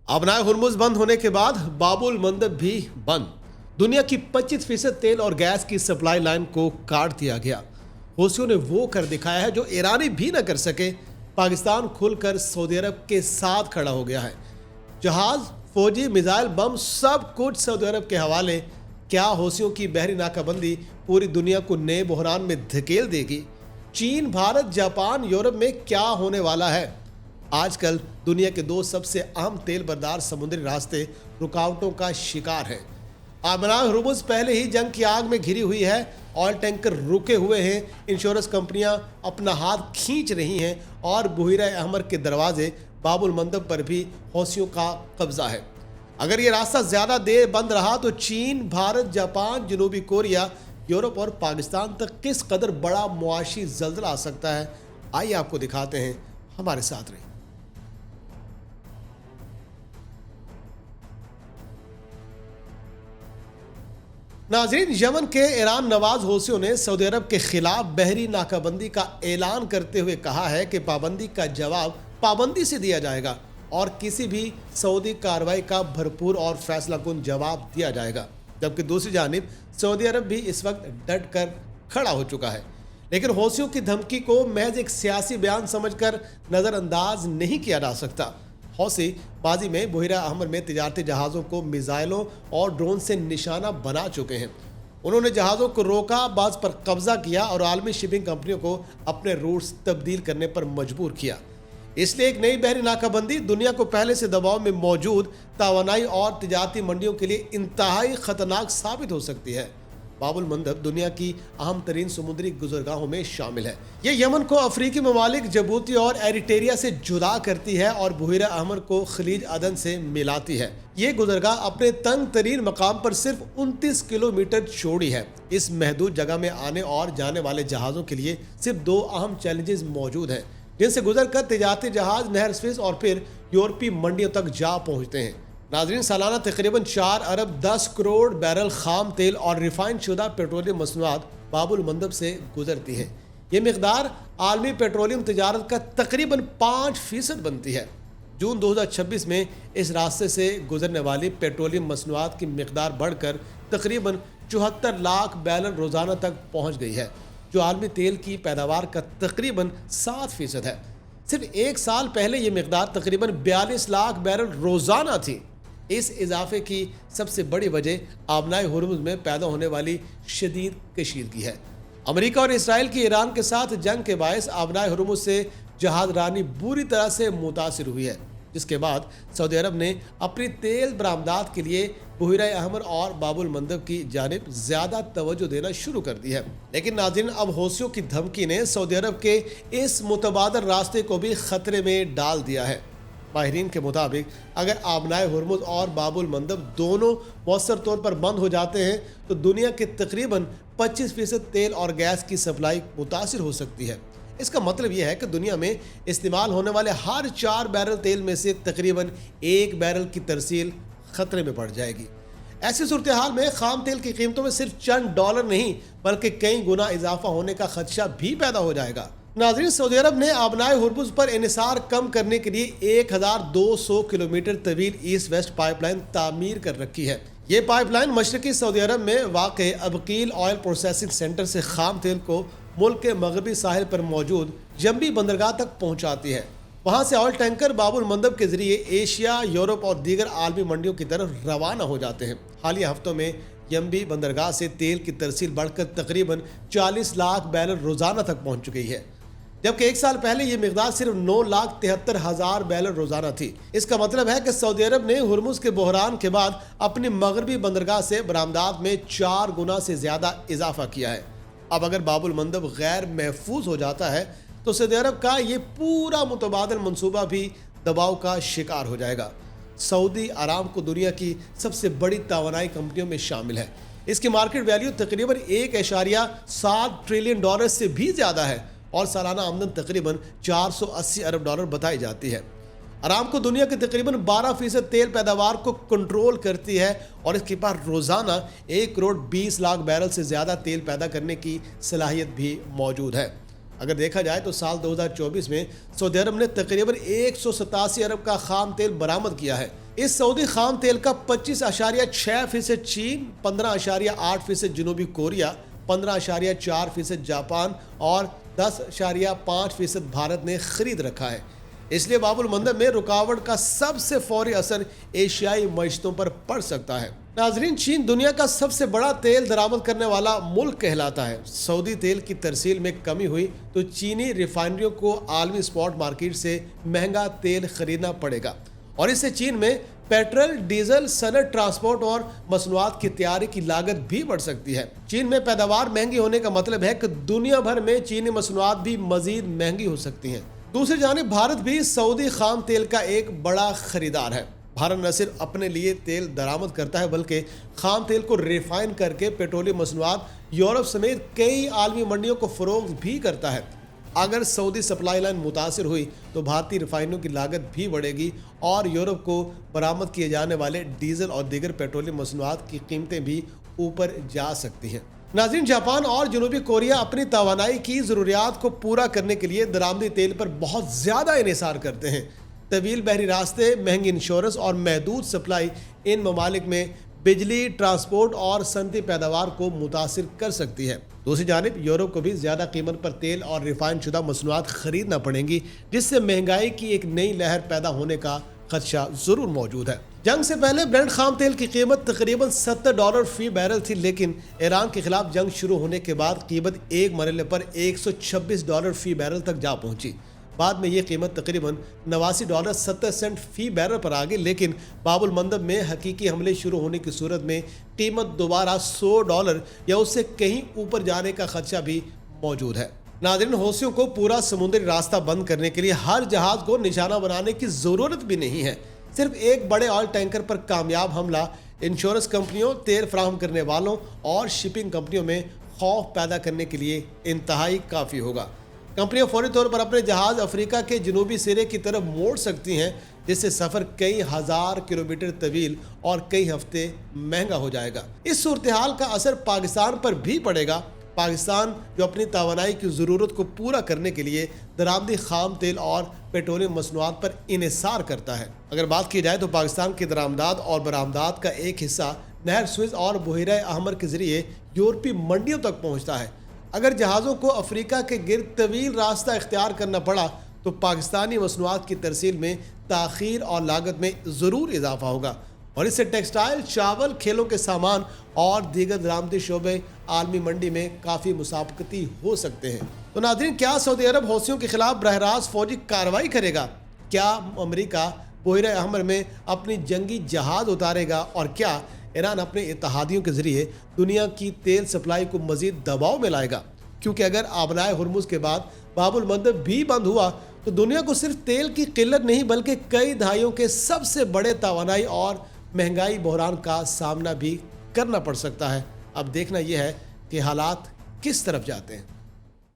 आबनाए हुर्मुज बंद होने के बाद बाबुल मंदब भी बंद। दुनिया की 25% तेल और गैस की सप्लाई लाइन को काट दिया गया। हूसियों ने वो कर दिखाया है जो ईरानी भी न कर सके। पाकिस्तान खुलकर सऊदी अरब के साथ खड़ा हो गया है। जहाज, फौजी, मिसाइल, बम सब कुछ सऊदी अरब के हवाले। क्या हूसियों की बहरी नाकाबंदी पूरी दुनिया को नए बहरान में धकेल देगी? चीन, भारत, जापान, यूरोप में क्या होने वाला है? आजकल दुनिया के दो सबसे अहम तेल बरदार समुद्री रास्ते रुकावटों का शिकार हैं। आबनाए हुर्मुज पहले ही जंग की आग में घिरी हुई है। ऑयल टैंकर रुके हुए हैं, इंश्योरेंस कंपनियां अपना हाथ खींच रही हैं और बुहिरा अहमर के दरवाजे बाबुल मंदब पर भी हौसियों का कब्जा है। अगर ये रास्ता ज़्यादा देर बंद रहा तो चीन, भारत, जापान, जनूबी कोरिया, यूरोप और पाकिस्तान तक किस कदर बड़ा मुआशी जल्जला आ सकता है, आइए आपको दिखाते हैं। हमारे साथ रहिए। नाजरीन, यमन के ईरान नवाज हौसियों ने सऊदी अरब के खिलाफ बहरी नाकाबंदी का ऐलान करते हुए कहा है कि पाबंदी का जवाब पाबंदी से दिया जाएगा और किसी भी सऊदी कार्रवाई का भरपूर और फैसलाकुन जवाब दिया जाएगा। जबकि दूसरी जानिब सऊदी अरब भी इस वक्त डट कर खड़ा हो चुका है। लेकिन हौसियों की धमकी को महज एक सियासी बयान समझकर नज़रअंदाज नहीं किया जा सकता। हौसी बाजी में बुहिरा अहमर में तिजारती जहाज़ों को मिसाइलों और ड्रोन से निशाना बना चुके हैं। उन्होंने जहाज़ों को रोका, बाज पर कब्जा किया और आलमी शिपिंग कंपनियों को अपने रूट्स तब्दील करने पर मजबूर किया। इसलिए एक नई बहरी नाकाबंदी दुनिया को पहले से दबाव में मौजूद तवानाई और तिजारती मंडियों के लिए इंतहाई खतरनाक साबित हो सकती है। बाबुल मंदब दुनिया की अहम तरीन समुद्री गुजरगाहों में शामिल है। ये यमन को अफ्रीकी ममालिक जबूती और एरिटेरिया से जुदा करती है और बुहिरा अहमर को खलीज अदन से मिलाती है। ये गुजरगाह अपने तंग तरीन मकाम पर सिर्फ 29 किलोमीटर चौड़ी है। इस महदूद जगह में आने और जाने वाले जहाज़ों के लिए सिर्फ दो अहम चैलेंजेस मौजूद हैं, जिनसे गुजर कर तिजारती जहाज नहर स्विस और फिर यूरोपीय मंडियों तक जा पहुँचते हैं। नाजरीन, सालाना तकरीबन 4 अरब 10 करोड़ बैरल खाम तेल और रिफाइंड शुदा पेट्रोलियम मसनूआत बाबुल मंदब से गुजरती है। ये मकदार आलमी पेट्रोलियम तिजारत का तकरीबन 5% बनती है। जून 2026 में इस रास्ते से गुजरने वाली पेट्रोलियम मसनूआत की मकदार बढ़कर तकरीबन 74 लाख बैरल रोज़ाना तक पहुँच गई है, जो आलमी तेल की पैदावार का तकरीबन 7% है। सिर्फ एक साल पहले ये मकदार तकरीबन 42 लाख बैरल रोज़ाना थी। इस इजाफे की सबसे बड़ी वजह आबनाए हुर्मुज में पैदा होने वाली शदीद कशीदगी है। अमेरिका और इसराइल की ईरान के साथ जंग के बायस आबनाए हुर्मुज से जहाज रानी बुरी तरह से मुतासिर हुई है, जिसके बाद सऊदी अरब ने अपनी तेल बरामदात के लिए बुहिरा अहमर और बाबुल मंदब की जानिब ज़्यादा तवज्जो देना शुरू कर दी है। लेकिन नाज़रीन, अब हौसियों की धमकी ने सऊदी अरब के इस मुतबादल रास्ते को भी ख़तरे में डाल दिया है। माहिरीन के मुताबिक अगर आबनाए हुर्मुज और बाबुल मंदब दोनों मौसर तौर पर बंद हो जाते हैं तो दुनिया के तकरीबन 25% तेल और गैस की सप्लाई मुतासिर हो सकती है। इसका मतलब यह है कि दुनिया में इस्तेमाल होने वाले हर 4 बैरल तेल में से तकरीबन 1 बैरल की तरसील खतरे में पड़ जाएगी। ऐसी सूरत हाल में खाम तेल की कीमतों में सिर्फ चंद डॉलर नहीं बल्कि कई गुना इजाफा होने का खदशा भी पैदा हो जाएगा। नाज़रीन, सऊदी अरब ने आबनाए हुर्मुज पर इन्हिसार कम करने के लिए 1200 किलोमीटर तवील ईस्ट वेस्ट पाइपलाइन तामीर कर रखी है। ये पाइपलाइन मशरकी सऊदी अरब में वाक़ अबकील ऑयल प्रोसेसिंग सेंटर से खाम तेल को मुल्क के मगरबी साहिल पर मौजूद जंबी बंदरगाह तक पहुँचाती है। वहाँ से ऑयल टैंकर बाबुल मंदब के जरिए एशिया, यूरोप और दीगर आलमी मंडियों की तरफ रवाना हो जाते हैं। हालिया हफ्तों में यम्बी बंदरगाह से तेल की तरसील बढ़कर तकरीबन 40 लाख बैरल रोज़ाना तक पहुँच चुकी है, जबकि एक साल पहले ये मकदार सिर्फ 9,73,000 बैरल रोज़ाना थी। इसका मतलब है कि सऊदी अरब ने हुर्मुज के बहरान के बाद अपनी मगरबी बंदरगाह से बरामदात में 4 गुना से ज़्यादा इजाफा किया है। अब अगर बाबुल मंदब गैर महफूज हो जाता है तो सऊदी अरब का ये पूरा मुतबादल मंसूबा भी दबाव का शिकार हो जाएगा। सऊदी अरामको दुनिया की सबसे बड़ी तवानाई कंपनियों में शामिल है। इसकी मार्केट वैल्यू तकरीबन 1.7 ट्रिलियन डॉलर से भी ज़्यादा है और सालाना आमदन तकरीबन 480 अरब डॉलर बताई जाती है। अरामको दुनिया के तकरीबन 12% तेल पैदावार को कंट्रोल करती है और इसके पास रोज़ाना 1 करोड़ 20 लाख बैरल से ज़्यादा तेल पैदा करने की सलाहियत भी मौजूद है। अगर देखा जाए तो साल 2024 में सऊदी अरब ने तकरीबन 187 अरब का खाम तेल बरामद किया है, इस सऊदी खाम तेल का 25.6% चीन, 15.8% जनूबी कोरिया, 15.4% जापान और 10.5% भारत ने खरीद रखा है। इसलिए बाबुल मंदब में रुकावट का सबसे फौरी असर एशियाई मईशतों पर पड़ सकता है। नाजरीन, चीन दुनिया का सबसे बड़ा तेल दरामद करने वाला मुल्क कहलाता है। सऊदी तेल की तरसील में कमी हुई तो चीनी रिफाइनरियों को आलमी स्पॉट मार्केट से महंगा तेल खरीदना पड़ेगा और इससे चीन में पेट्रोल, डीजल, सनद, ट्रांसपोर्ट और मसनूआत की तैयारी की लागत भी बढ़ सकती है। चीन में पैदावार महंगी होने का मतलब है कि दुनिया भर में चीनी मसनूआत भी मजीद महंगी हो सकती हैं। दूसरी जानिब भारत भी सऊदी खाम तेल का एक बड़ा खरीदार है। भारत न सिर्फ अपने लिए तेल दरामद करता है बल्कि खाम तेल को रिफाइन करके पेट्रोलियम मसनूआत यूरोप समेत कई आलमी मंडियों को फरोख्त भी करता है। अगर सऊदी सप्लाई लाइन मुतासिर हुई तो भारतीय रिफाइनरों की लागत भी बढ़ेगी और यूरोप को बरामद किए जाने वाले डीजल और दीगर पेट्रोलियम मसनूआत की कीमतें भी ऊपर जा सकती हैं। नाज़रीन, जापान और जनूबी कोरिया अपनी तवानाई की ज़रूरियात को पूरा करने के लिए दरामदी तेल पर बहुत ज़्यादा इन्हिसार करते हैं। तवील बहरी रास्ते, महंगी इंश्योरेंस और महदूद सप्लाई इन ममालिक में बिजली, ट्रांसपोर्ट और सनती पैदावार को मुतासिर कर सकती है। दूसरी जानिब यूरोप को भी ज़्यादा कीमत पर तेल और रिफाइन शुदा मसनूआत खरीदना पड़ेंगी, जिससे महंगाई की एक नई लहर पैदा होने का खदशा ज़रूर मौजूद है। जंग से पहले ब्रेंट खाम तेल की कीमत तकरीबन $70 फी बैरल थी, लेकिन ईरान के खिलाफ जंग शुरू होने के बाद कीमत एक मरहले पर $126 फी बैरल तक जा पहुंची। बाद में ये कीमत तकरीबन $89.70 फी बैरल पर आ गई, लेकिन बाबुल मंदब में हकीकी हमले शुरू होने की सूरत में कीमत दोबारा $100 या उससे कहीं ऊपर जाने का खदशा भी मौजूद है। नाज़रीन, हौसियों को पूरा समुद्री रास्ता बंद करने के लिए हर जहाज को निशाना बनाने की ज़रूरत भी नहीं है। सिर्फ एक बड़े ऑयल टैंकर पर कामयाब हमला इंश्योरेंस कंपनियों, तेल फराहम करने वालों और शिपिंग कंपनियों में खौफ पैदा करने के लिए इंतहाई काफ़ी होगा। कंपनियां फौरी तौर पर अपने जहाज़ अफ्रीका के जनूबी सिरे की तरफ मोड़ सकती हैं, जिससे सफ़र कई हज़ार किलोमीटर तवील और कई हफ्ते महंगा हो जाएगा। इस सूरत हाल का असर पाकिस्तान पर भी पड़ेगा। पाकिस्तान जो अपनी तवानाई की ज़रूरत को पूरा करने के लिए दरामदी खाम तेल और पेट्रोलियम मसनूआत पर इन्हिसार करता है। अगर बात की जाए तो पाकिस्तान की दरामदात और बरामदात का एक हिस्सा नहर सुएज़ और बहरीए अहमर के ज़रिए यूरोपीय मंडियों तक पहुँचता है। अगर जहाज़ों को अफ्रीका के गिर्द तवील रास्ता इख्तियार करना पड़ा तो पाकिस्तानी मसनूआत की तरसील में ताख़ीर और लागत में ज़रूर इजाफा होगा और इससे टेक्सटाइल, चावल, खेलों के सामान और दीगर दरामदी शोबे आलमी मंडी में काफ़ी मुसाबकती हो सकते हैं। तो नाज़रीन, क्या सऊदी अरब हौसियों के खिलाफ बरह रास्त फौजी कार्रवाई करेगा? क्या अमरीका बहरीए अहमर में अपनी जंगी जहाज़ उतारेगा? और क्या ईरान अपने इत्तेहादियों के ज़रिए दुनिया की तेल सप्लाई को मज़ीद दबाव में लाएगा? क्योंकि अगर आबनाए हुर्मुज़ के बाद बाबुल मंदब भी बंद हुआ तो दुनिया को सिर्फ तेल की किल्लत नहीं बल्कि कई दहाइयों के सबसे बड़े तवानाई और महंगाई बहरान का सामना भी करना पड़ सकता है। अब देखना यह है कि हालात किस तरफ जाते हैं।